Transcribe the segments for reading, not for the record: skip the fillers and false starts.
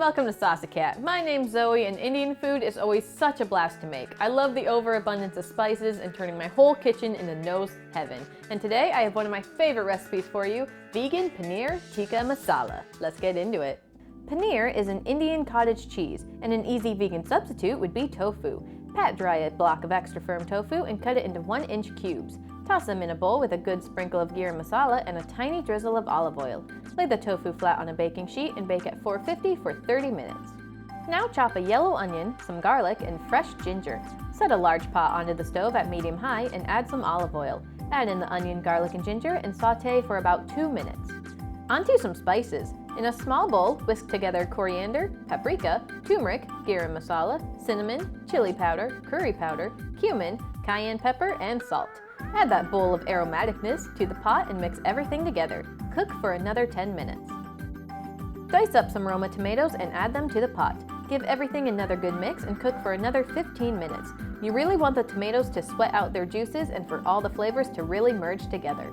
Welcome to Saucy Cat. My name's Zoe and Indian food is always such a blast to make. I love the overabundance of spices and turning my whole kitchen into nose heaven. And today I have one of my favorite recipes for you, vegan Paneer Tikka Masala. Let's get into it. Paneer is an Indian cottage cheese, and an easy vegan substitute would be tofu. Pat dry a block of extra firm tofu and cut it into 1-inch cubes. Toss them in a bowl with a good sprinkle of Garam Masala and a tiny drizzle of olive oil. Lay the tofu flat on a baking sheet and bake at 450 for 30 minutes. Now chop a yellow onion, some garlic, and fresh ginger. Set a large pot onto the stove at medium-high and add some olive oil. Add in the onion, garlic, and ginger and saute for about 2 minutes. Onto some spices. In a small bowl, whisk together coriander, paprika, turmeric, garam masala, cinnamon, chili powder, curry powder, cumin, cayenne pepper, and salt. Add that bowl of aromaticness to the pot and mix everything together. Cook for another 10 minutes. Dice up some Roma tomatoes and add them to the pot. Give everything another good mix and cook for another 15 minutes. You really want the tomatoes to sweat out their juices and for all the flavors to really merge together.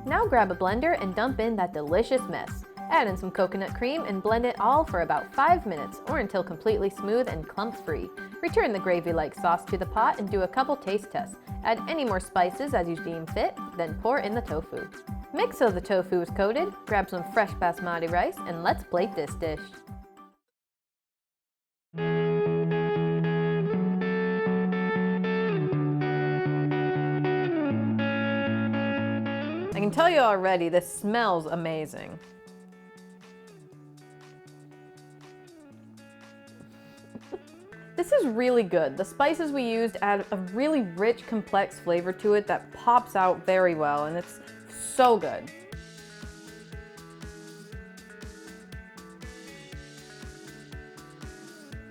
Now grab a blender and dump in that delicious mess. Add in some coconut cream and blend it all for about 5 minutes or until completely smooth and clumps free. Return the gravy-like sauce to the pot and do a couple taste tests. Add any more spices as you deem fit, then pour in the tofu. Mix so the tofu is coated, grab some fresh Basmati rice, and let's plate this dish. I can tell you already, this smells amazing. This is really good. The spices we used add a really rich, complex flavor to it that pops out very well, and it's so good.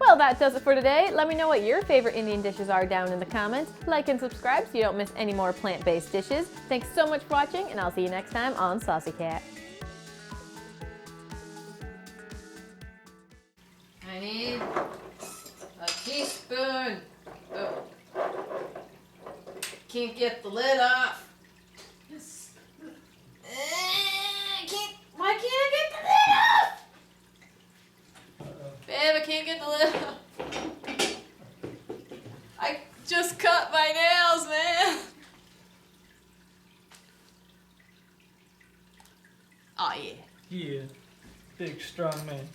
Well, that does it for today. Let me know what your favorite Indian dishes are down in the comments. Like and subscribe so you don't miss any more plant-based dishes. Thanks so much for watching, and I'll see you next time on Saucy Cat. I need a teaspoon. Oh. Can't get the lid off. Yes. Why can't I get the lid off? Babe, I can't get the lid off. I just cut my nails, man. Oh, yeah. Yeah, big strong man.